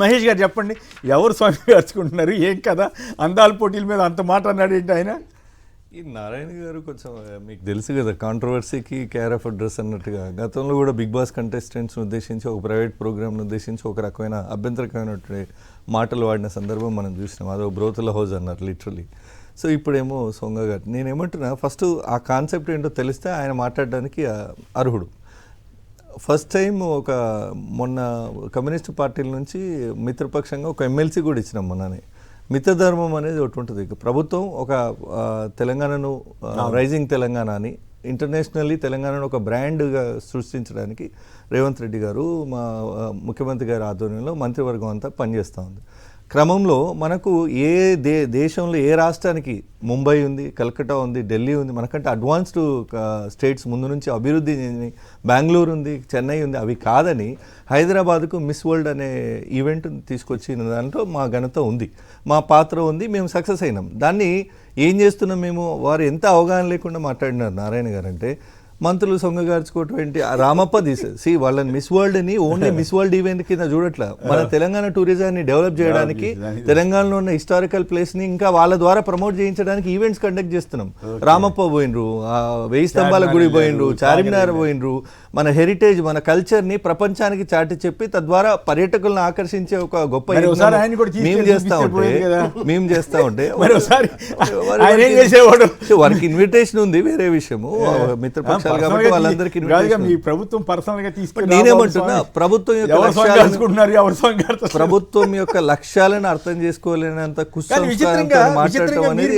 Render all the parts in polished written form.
మహేష్ గారు చెప్పండి, ఎవరు స్వామి గార్చుకుంటున్నారు, ఏం కదా అందాల పోటీల మీద అంత మాట అన్నాడు ఏంటి ఆయన? ఈ నారాయణ గారు కొంచెం మీకు తెలుసు కదా, కాంట్రవర్సీకి కేర్ ఆఫ్ అడ్రస్ అన్నట్టుగా గతంలో కూడా బిగ్ బాస్ కంటెస్టెంట్స్ని ఉద్దేశించి ఒక ప్రైవేట్ ప్రోగ్రామ్ని ఉద్దేశించి ఒక రకమైన అభ్యంతరకరమైన మాటలు వాడిన సందర్భం మనం చూసినాం. అదో బ్రోతుల హౌస్ అన్నారు లిటరలీ. సో ఇప్పుడేమో సొంగ గారు, నేనేమంటున్నా, ఫస్ట్ ఆ కాన్సెప్ట్ ఏంటో తెలిస్తే ఆయన మాట్లాడడానికి అర్హుడు. ఫస్ట్ టైం మొన్న కమ్యూనిస్ట్ పార్టీల నుంచి మిత్రపక్షంగా ఒక ఎమ్మెల్సీ కూడా ఇచ్చినాం మొన్ననే. మిత్రధర్మం అనేది ఒకటి ఉంటుంది. ప్రభుత్వం ఒక తెలంగాణను రైజింగ్ తెలంగాణ అని ఇంటర్నేషనల్లీ తెలంగాణను ఒక బ్రాండ్గా సృష్టించడానికి రేవంత్ రెడ్డి గారు మా ముఖ్యమంత్రి గారి ఆధ్వర్యంలో మంత్రివర్గం అంతా పనిచేస్తూ ఉంది. క్రమంలో మనకు దేశంలో ఏ రాష్ట్రానికి ముంబై ఉంది, కలకత్తా ఉంది, ఢిల్లీ ఉంది, మనకంటే అడ్వాన్స్డ్ స్టేట్స్ ముందు నుంచి అభివృద్ధి బెంగళూరు ఉంది, చెన్నై ఉంది, అవి కాదని హైదరాబాద్కు మిస్ వరల్డ్ అనే ఈవెంట్ తీసుకొచ్చిన దాంట్లో మా ఘనత ఉంది, మా పాత్ర ఉంది, మేము సక్సెస్ అయినాం. దాన్ని ఏం చేస్తున్నాం మేము? వారు ఎంత అవగాహన లేకుండా మాట్లాడినారు నారాయణ గారు అంటే, మంత్రులు సొంగగార్చుకోవటం ఏంటి? రామప్ప తీసేసి వాళ్ళని మిస్ వరల్డ్ని ఓన్లీ మిస్ వరల్డ్ ఈవెంట్ కింద చూడట్లా. మన తెలంగాణ టూరిజాన్ని డెవలప్ చేయడానికి, తెలంగాణలో ఉన్న హిస్టారికల్ ప్లేస్ని ఇంకా వాళ్ళ ద్వారా ప్రమోట్ చేయించడానికి ఈవెంట్స్ కండక్ట్ చేస్తున్నాం. రామప్ప పోయినరు, 1000 స్తంభాల గుడి పోయినరు, చార్మినార్ పోయినరు. మన హెరిటేజ్, మన కల్చర్ని ప్రపంచానికి చాటి చెప్పి తద్వారా పర్యాటకులను ఆకర్షించే ఒక గొప్ప మేము చేస్తా ఉంటే వారికి ఇన్విటేషన్ ఉంది, వేరే విషయము. మిత్రపక్షాలు కాబట్టి వాళ్ళందరికీ నేనేమంటున్నా, ప్రభుత్వం యొక్క లక్ష్యాలను అర్థం చేసుకోలేనంత మాట్లాడటం అనేది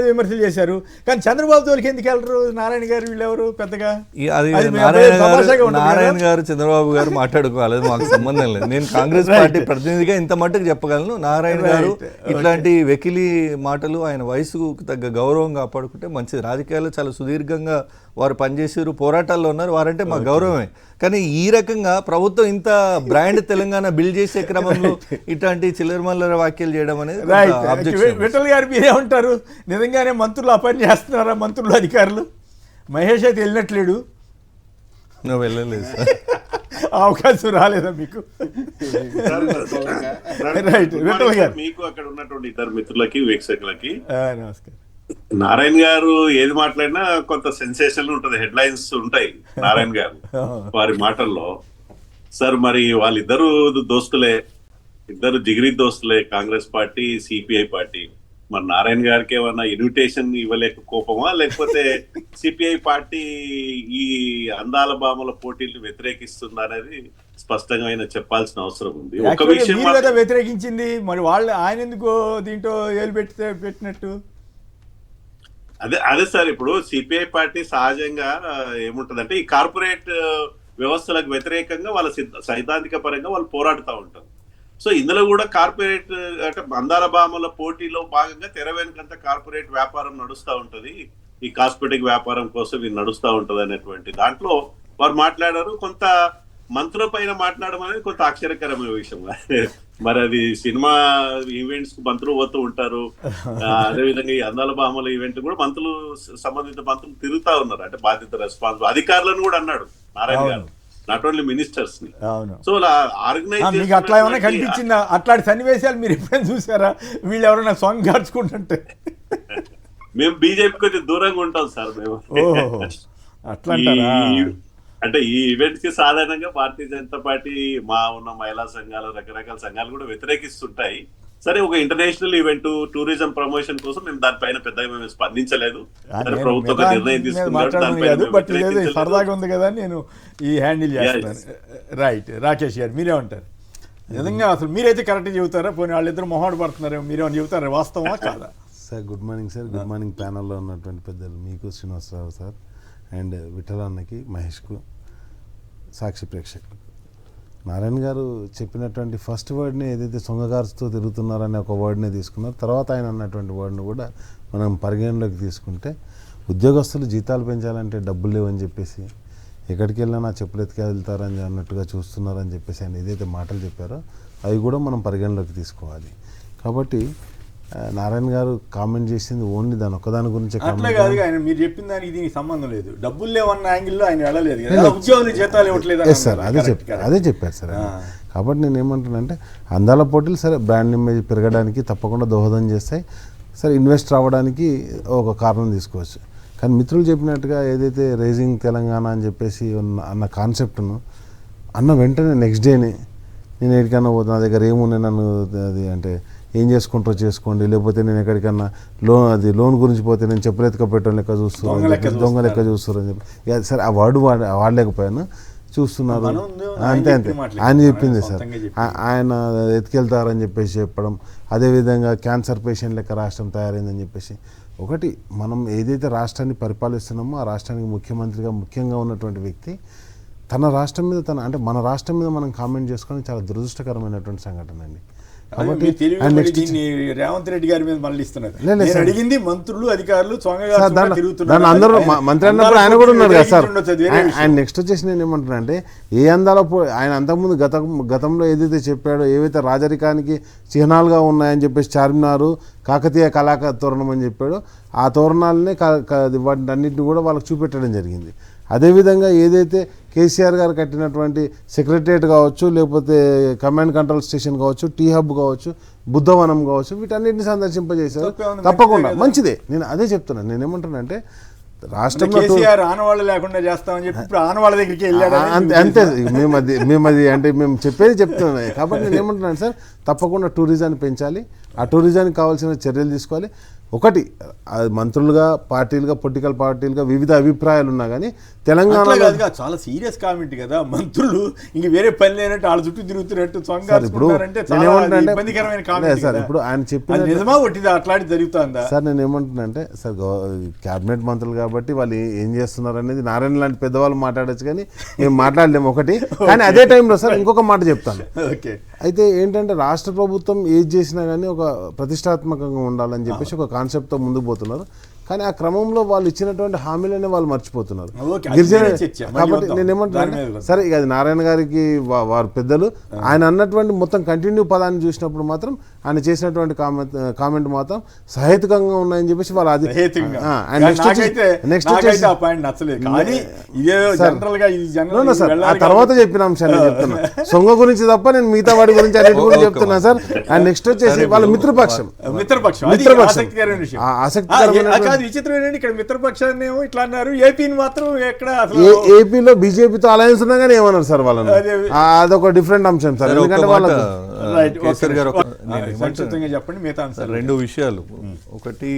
విమర్శలు చేశారు. కానీ చంద్రబాబు తోలికి ఎందుకు వెళ్ళరు నారాయణ గారు, వీళ్ళెవరు పెద్దగా? అది నారాయణ గారు చంద్రబాబు గారు మాట్లాడుకోవాలి, మాకు సంబంధం లేదు. నేను కాంగ్రెస్ పార్టీ ప్రతినిధిగా ఇంత మట్టుకు చెప్పగలను. నారాయణ గారు ఇట్లాంటి వెకిలి మాటలు, ఆయన వయసుకు తగ్గ గౌరవం కాపాడుకుంటే మంచిది. రాజకీయాల్లో చాలా సుదీర్ఘంగా వారు పనిచేసారు, పోరాటాల్లో ఉన్నారు, వారంటే మా గౌరవమే. కానీ ఈ రకంగా ప్రభుత్వం ఇంత బ్రాండ్ తెలంగాణ బిల్డ్ చేసే క్రమంలో ఇట్లాంటి చిల్లరమల్లర వ్యాఖ్యలు చేయడం అనేది విఠల్ గారు మీరేమంటారు? నిజంగానే మంత్రులు ఆ పని చేస్తున్నారా, మంత్రులు అధికారులు? మహేష్ అయితే వెళ్ళినట్లేడు. నువ్వు వెళ్ళలేదు సార్, అవకాశం రాలేదా మీకు? మీకు అక్కడ ఉన్నటువంటి ఇద్దరు మిత్రులకి, వీక్షకులకి నమస్కారం. నారాయణ గారు ఏది మాట్లాడినా కొంత సెన్సేషన్ ఉంటది, హెడ్ లైన్స్ ఉంటాయి నారాయణ గారు వారి మాటల్లో. సార్ మరి వాళ్ళిద్దరు దోస్తులే, ఇద్దరు జిగిరి దోస్తులే, కాంగ్రెస్ పార్టీ, సిపిఐ పార్టీ. మరి నారాయణ గారికి ఏమన్నా ఇన్విటేషన్ ఇవ్వలేక కోపమా, లేకపోతే సిపిఐ పార్టీ ఈ అందాల భామల పోటీలు వ్యతిరేకిస్తుందా అనేది స్పష్టంగా ఆయన చెప్పాల్సిన అవసరం ఉంది. ఒక విషయం వ్యతిరేకించింది, మరి వాళ్ళు ఆయన ఎందుకు దీంట్లో ఏలు పెట్టినట్టు? అదే సార్, ఇప్పుడు సిపిఐ పార్టీ సహజంగా ఏముంటదంటే ఈ కార్పొరేట్ వ్యవస్థలకు వ్యతిరేకంగా వాళ్ళ సైద్ధాంతిక పరంగా వాళ్ళు పోరాడుతూ ఉంటారు. సో ఇందులో కూడా కార్పొరేట్ అంటే అందాల భామల పోటీలో భాగంగా తెర వెనుకంతా కార్పొరేట్ వ్యాపారం నడుస్తూ ఉంటది, ఈ కాస్మెటిక్ వ్యాపారం కోసం ఇది నడుస్తూ ఉంటది అనేటువంటి దాంట్లో వారు మాట్లాడారు. కొంత మంత్రుల పైన మాట్లాడడం అనేది కొంత ఆశ్చర్యకరమైన విషయం. మరి అది సినిమా ఈవెంట్స్ కు మంత్రులు పోతూ ఉంటారు, అదేవిధంగా ఈ అందాల భామల ఈవెంట్ కూడా మంత్రులు, సంబంధిత మంత్రులు తిరుగుతా ఉన్నారు. అంటే బాధ్యత, రెస్పాన్సిబుల్ అధికారులను కూడా అన్నాడు నారాయణ గారు, నాట్ ఓన్లీ మినిస్టర్స్ ని. సో ఆర్గనైజ్ అట్లా ఏమైనా కనిపించిందా? అట్లాంటి సన్నివేశాలు మీరు ఎప్పుడైనా చూసారా? వీళ్ళు ఎవరైనా సాంగ్ గార్చుకుంటుంటే? మేము బీజేపీ కొంచెం దూరంగా ఉంటాం సార్ మేము. అట్లా అంటే ఈ ఈవెంట్ కి సాధారణంగా భారతీయ జనతా పార్టీ, మా ఉన్న మహిళా సంఘాలు, రకరకాల సంఘాలు కూడా వ్యతిరేకిస్తుంటాయి. సరే, ఒక ఇంటర్నేషనల్ ఈవెంట్, టూరిజం ప్రమోషన్ కోసం మేము దానిపైన పెద్దగా మేము స్పందించలేదు. ప్రభుత్వం ఒక నిర్ణయం తీసుకున్నాడు, సరదాగా ఉంది కదా నేను ఈ హ్యాండిల్ చేస్తాను. రైట్, రాకేష్ గారు మీరేమంటారు? నిజంగా అసలు మీరైతే కరెక్ట్ చెబుతారా? పోనీ వాళ్ళిద్దరు మొహాడు పడుతున్నారేమో, మీరేమని చెబుతారా? వాస్తవమా కాదా? Sir good morning sir. Good morning ప్యానల్లో ఉన్నటువంటి పెద్దలు మీకు, శ్రీనివాసరావు సార్ అండ్ విఠల్ అన్నకి, మహేష్కు, సాక్షి ప్రేక్షకులు. నారాయణ గారు చెప్పినటువంటి ఫస్ట్ వర్డ్ని ఏదైతే సొంగగార్చుతో తిరుగుతున్నారనే ఒక వర్డ్ని తీసుకున్నారు. తర్వాత ఆయన అన్నటువంటి వర్డ్ని కూడా మనం పరిగణలోకి తీసుకుంటే, ఉద్యోగస్తులు జీతాలు పెంచాలంటే డబ్బులు లేవని చెప్పేసి, ఎక్కడికి వెళ్ళినా చెప్పులు ఎత్తుకే వెళ్తారని అన్నట్టుగా చూస్తున్నారని చెప్పేసి ఆయన ఏదైతే మాటలు చెప్పారో అవి కూడా మనం పరిగణలోకి తీసుకోవాలి. కాబట్టి నారాయణ గారు కామెంట్ చేసింది ఓన్లీ దాని ఒక్కదాని గురించి అట్లా కాదు ఆయన మీరు చెప్పిన దానికి దీనికి సంబంధం లేదు. డబ్బులు లేవన్న యాంగిల్లో ఆయన వెళ్ళలేదు కదా, ఉద్యోగులు జీతాలు ఇవ్వట్లేదు. ఎస్ సార్, అదే చెప్పారు సార్. కాబట్టి నేను ఏమంటున్నానంటే అందాల పోటీలు సరే బ్రాండ్ ఇమేజ్ పెరగడానికి తప్పకుండా దోహదం చేస్తాయి, సరే ఇన్వెస్ట్ రావడానికి ఒక కారణం తీసుకోవచ్చు. కానీ మిత్రులు చెప్పినట్టుగా ఏదైతే రైజింగ్ తెలంగాణ అని చెప్పేసి అన్న కాన్సెప్ట్ను అన్న వెంటనే నెక్స్ట్ డేనే నేను ఎక్కడికన్నా పోతే నా దగ్గర ఏమున్నాయి, నన్ను అది అంటే ఏం చేసుకుంటారో చేసుకోండి, లేకపోతే నేను ఎక్కడికన్నా లోన్ గురించి పోతే నేను చెప్పలేక పెట్టడం లెక్క చూస్తున్నాను, దొంగ లెక్క చూస్తారు అని చెప్పి సరే ఆ వర్డ్ వాడలేకపోయాను, చూస్తున్నారు అంతే ఆయన చెప్పింది సార్. ఆయన ఎత్తుకెళ్తారని చెప్పేసి చెప్పడం, అదేవిధంగా క్యాన్సర్ పేషెంట్ లెక్క రాష్ట్రం తయారైందని చెప్పేసి. ఒకటి మనం ఏదైతే రాష్ట్రాన్ని పరిపాలిస్తున్నామో ఆ రాష్ట్రానికి ముఖ్యమంత్రిగా ముఖ్యంగా ఉన్నటువంటి వ్యక్తి తన రాష్ట్రం మీద అంటే మన రాష్ట్రం మీద మనం కామెంట్ చేసుకోవడం చాలా దురదృష్టకరమైనటువంటి సంఘటన అండి. రేవంత్ రెడ్డి గారి మీద మళ్ళీ ఇస్తున్నారు. అడిగింది మంత్రులు అధికారులు అందరూ మంత్రి అన్నప్పుడు ఆయన కూడా ఉన్నాడు కదా సార్. ఆయన నెక్స్ట్ వచ్చేసి నేను ఏమంటున్నా అంటే ఏ అందాలో ఆయన అంతకుముందు గతంలో ఏదైతే చెప్పాడో, ఏవైతే రాజరికానికి చిహ్నాలుగా ఉన్నాయని చెప్పేసి చార్మినారు, కాకతీయ కళాక తోరణం అని చెప్పాడో ఆ తోరణాలనే వాటిని అన్నింటినీ కూడా వాళ్ళకి చూపెట్టడం జరిగింది. అదేవిధంగా ఏదైతే కేసీఆర్ గారు కట్టినటువంటి సెక్రటరియట్ కావచ్చు, లేకపోతే కమాండ్ కంట్రోల్ స్టేషన్ కావచ్చు, టీ హబ్ కావచ్చు, బుద్ధవనం కావచ్చు, వీటన్నిటిని సందర్శింపజేశారు. తప్పకుండా మంచిదే, నేను అదే చెప్తున్నాను. నేను ఏమంటున్నానంటే రాష్ట్రంలో ఆనవాళ్ళు లేకుండా చేస్తామని చెప్పి ఇప్పుడు ఆనవాళ్ళ దగ్గరికి వెళ్ళాడు అంతే. మేము అది అంటే మేము చెప్పేది చెప్తున్నాను. కాబట్టి నేను ఏమంటున్నాను సార్, తప్పకుండా టూరిజాన్ని పెంచాలి, ఆ టూరిజానికి కావాల్సిన చర్యలు తీసుకోవాలి. ఒకటి మంత్రులుగా, పార్టీలుగా, పొలిటికల్ పార్టీలుగా వివిధ అభిప్రాయాలు ఉన్నా కానీ తెలంగాణలో చాలా సీరియస్ కామెంట్ కదా, మంత్రులు ఇంక వేరే పని లేనట్టు వాళ్ళ చుట్టూ తిరుగుతున్నట్టు సార్. ఇప్పుడు ఆయన చెప్పిన నిజమా ఒట్టిదా అట్లాంటి జరుగుతుందా సార్? నేను ఏమంటున్నానంటే సార్, క్యాబినెట్ మంత్రులు కాబట్టి వాళ్ళు ఏం చేస్తున్నారు అనేది నారాయణ లాంటి పెద్దవాళ్ళు మాట్లాడచ్చు, కానీ మేము మాట్లాడలేము ఒకటి. కానీ అదే టైంలో సార్ ఇంకొక మాట చెప్తాను. అయితే ఏంటంటే రాష్ట్ర ప్రభుత్వం ఏది చేసినా కానీ ఒక ప్రతిష్టాత్మకంగా ఉండాలని చెప్పేసి ఒక కాన్సెప్ట్తో ముందుకు పోతున్నారు. కానీ ఆ క్రమంలో వాళ్ళు ఇచ్చినటువంటి హామీలనే వాళ్ళు మర్చిపోతున్నారు. గిరిజన కాబట్టి నేను ఏమంటున్నాను సరే, ఇక అది నారాయణ గారికి వారు పెద్దలు, ఆయన అన్నటువంటి మొత్తం కంటిన్యూ పదాన్ని చూసినప్పుడు మాత్రం ఆయన చేసినటువంటి కామెంట్ మాత్రం సహేతుకంగా ఉన్నాయని చెప్పేసి వాళ్ళు అది ఆ తర్వాత చెప్పిన అంశాన్ని చెప్తున్నా. సొంగ గురించి తప్ప నేను మిగతా వాడి గురించి అన్నిటి గురించి చెప్తున్నా సార్. అండ్ నెక్స్ట్ వచ్చేసి వాళ్ళ మిత్రపక్షం ఆసక్తికరమైన విచిత్రం ఏంటంటే ఇక్కడ మిత్రపక్షాన్ని ఇట్లా అన్నారు, ఏపీని మాత్రం ఎక్కడ ఏపీలో బీజేపీతో అలయన్స్ ఉన్నా కానీ ఏమన్నారు సార్ వాళ్ళని. అదొక డిఫరెంట్ అంశం సార్. ఎందుకంటే వాళ్ళకి చెప్పండి మిగతా రెండు విషయాలు. ఒకటి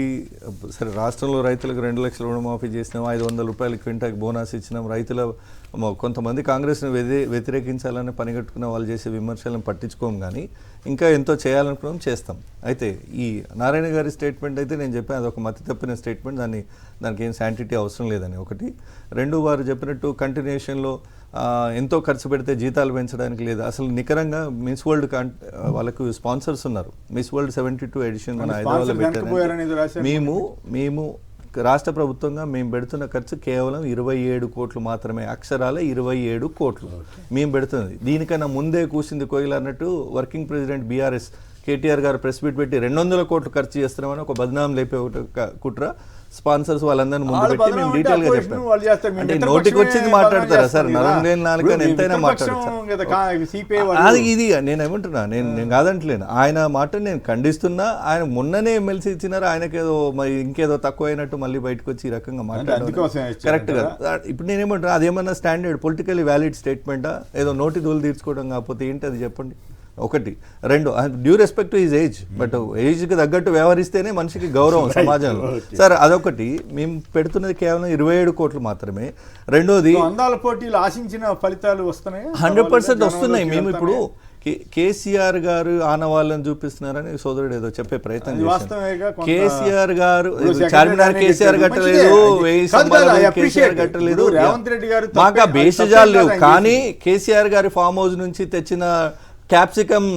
సరే, రాష్ట్రంలో రైతులకు 2 లక్షల రుణమాఫీ చేసినాం, 500 రూపాయలు క్వింటాకి బోనస్ ఇచ్చినాం. రైతుల కొంతమంది కాంగ్రెస్ను వ్యతిరేకించాలని పనిగట్టుకున్న వాళ్ళు చేసే విమర్శలను పట్టించుకోం, కానీ ఇంకా ఎంతో చేయాలనుకున్నాం, చేస్తాం. అయితే ఈ నారాయణ గారి స్టేట్మెంట్ అయితే నేను చెప్పాను అదొక మతి తప్పిన స్టేట్మెంట్, దానికి ఏం శాంటిటీ అవసరం లేదని ఒకటి. రెండు, వారు చెప్పినట్టు కంటిన్యూషన్లో ఎంతో ఖర్చు పెడితే జీతాలు పెంచడానికి లేదు. అసలు నికరంగా మిస్ వరల్డ్ వాళ్ళకు స్పాన్సర్స్ ఉన్నారు. మిస్ వరల్డ్ 72 ఎడిషన్ మన హైదరాబాద్లో పెట్టారు. మేము రాష్ట్ర ప్రభుత్వంగా మేము పెడుతున్న ఖర్చు కేవలం 27 కోట్లు మాత్రమే, అక్షరాల 27 కోట్లు మేము పెడుతుంది. దీనికన్నా ముందే కూసింది కోయిల అన్నట్టు వర్కింగ్ ప్రెసిడెంట్ బీఆర్ఎస్ కేటీఆర్ గారు ప్రెస్ మీట్ పెట్టి 200 కోట్లు ఖర్చు చేస్తున్నామని ఒక బద్నాం లేపే కుట్ర స్పాన్సర్స్ వాళ్ళందరినీ ముందు పెట్టి మేము డీటెయిల్ గా చెప్పాం. అంటే నోటికి వచ్చింది మాట్లాడతారా సార్? నరం లేని నాలుకని ఎంతైనా మాట్లాడతారు. అది ఇది నేను ఏమంటున్నా, నేను కాదంటలేను, ఆయన మాట నేను ఖండిస్తున్నా. ఆయన మొన్ననే ఎమ్మెల్సీ ఇచ్చినారు, ఆయనకేదో మరి ఇంకేదో తక్కువ అయినట్టు మళ్ళీ బయటకు వచ్చి ఈ రకంగా మాట్లాడడం కరెక్ట్ గా. ఇప్పుడు నేనేమంటున్నా, అదేమన్నా స్టాండర్డ్ పొలిటికల్లీ వ్యాలిడ్ స్టేట్మెంటా, ఏదో నోటి దూలు తీర్చుకోవడం కాకపోతే ఏంటి అది చెప్పండి. ఒకటి. రెండు, due respect to his age, but ఏజ్కి తగ్గట్టు వ్యవహరిస్తేనే మనిషికి గౌరవం సమాజంలో. సార్ అదొకటి. మేము పెడుతున్నది కేవలం 27 కోట్లు మాత్రమే. రెండోది, అందాల పోటీలు ఆశించిన ఫలితాలు వస్తున్నాయి, 100% వస్తున్నాయి. మేము ఇప్పుడు కేసీఆర్ గారు ఆనవాళ్ళని చూపిస్తున్నారని సోదరుడు ఏదో చెప్పే ప్రయత్నం చేశారు. కేసీఆర్ గారు చార్మినార్ కేసీఆర్ కట్టలేదు, 1000 స్తంభాలు కేసీఆర్ కట్టలేదు, రేవంత్ రెడ్డి గారు మాకు ఆ బేసిజాలు లేవు. కానీ కేసీఆర్ గారి ఫామ్ హౌస్ నుంచి తెచ్చిన క్యాప్సికమ్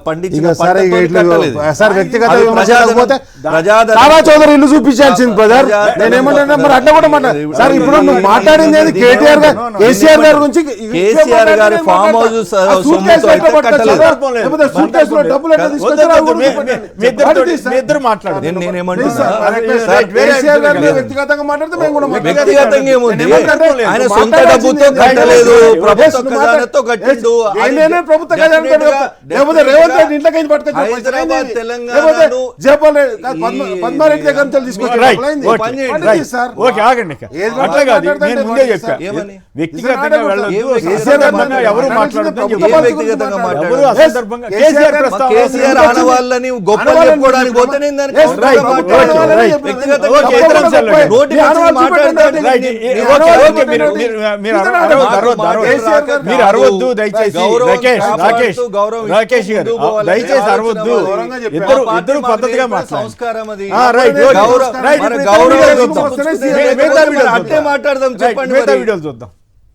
పండించిన ఇక సరే ఇక పంటతోని ఇట్లా కట్టలేదు. సార్ వ్యక్తిగత అది విమర్శ కాకపోతే ప్రజాధనం- తారా చౌదరి ఇల్లు చూపించాల్సింది బ్రదర్. నేనేమంటున్నా మరి అట్లా కూడా మాట్లాడు సార్. ఇప్పుడు నువ్వు మాట్లాడింది ఏది కేటీఆర్ గారు కేసీఆర్ గారి గురించి కేసీఆర్ గారి ఫామ్ హౌస్ సొమ్ముతో అయితే కట్టలేదు. లేకపోతే సూట్ కేసులో డబ్బులు ఎట్లా తీసుకొచ్చారో అది కూడా చెప్పండి. మీ ఇద్దరు మాట్లాడు. నేనేమంటున్నా సార్, కేసీఆర్ గారి మీద వ్యక్తిగతంగా మాట్లాడితే మేము కూడా మాట్లాడతాం. వ్యక్తిగతంగా ఏముంది? నేనేమంటాను? ఆయన నువ్వు సొంత మాట్లాడాల్సింది డబ్బుతో ఏంటి? కట్టలేదు, Yes, ప్రభుత్వ నువ్వు ఖజానాతో కట్టిండు. నేనే ప్రభుత్వ ఖజానాతో లేకపోతే రేవంత్ రెడ్డి ఇంట్లోకి వెళ్ళి పట్టుకొచ్చిన పైసలు హైదరాబాద్, ఏంది? తెలంగాణను లేకపోతే జయపాల్ రెడ్డి కాదు, పద్మారెడ్డి దగ్గర నుంచి తీసుకొచ్చిన రైట్, డబ్బులు ఏంది? ఓకే, పని చేయండి. పని చేయండి సార్. ఓకే, ఆగండి ఇక. ఏది అట్లా కాదు, మాట్లాడితే నేను ముందే ఏమని చెప్పా. ఏమని? వ్యక్తిగతంగా వెళ్ళొద్దు, కేసీఆర్ గారు సందర్భంగా ఎవరు మాట్లాడొద్దని ప్రభుత్వ చెప్పారు. ఏం వ్యక్తిగతంగా మాట్లాడారు? ఎవరు అసందర్భంగా కేసీఆర్ ప్రస్తావన కేసీఆర్ ఆనవాళ్ళని గొప్పలు చెప్పుకోవడానికి పోతే నేను దానికి Yes, గొప్పగా right, మాట్లాడను. right, right. వ్యక్తిగతంగా ఓకే, ఇతర అంశాలు నోటి నుంచి మాట్లాడతాను. రైట్, ఓకే, ఓకే, మీరు అరవద్దు దయచేసి. రాకేష్ గారు దయచేసి అరవద్దు. ఇద్దరు పద్ధతిగా మాట్లాడారు. సంస్కారం అది. రైట్, గౌరవం రైట్. మన ఇప్పుడు గౌరవం మిగతా చూద్దాం. చూద్దాం. మిగతా వీడియోలు అట్టే మాట్లాడదాం, చెప్పండి మిగతా మరి. వీడియోలు చూద్దాం.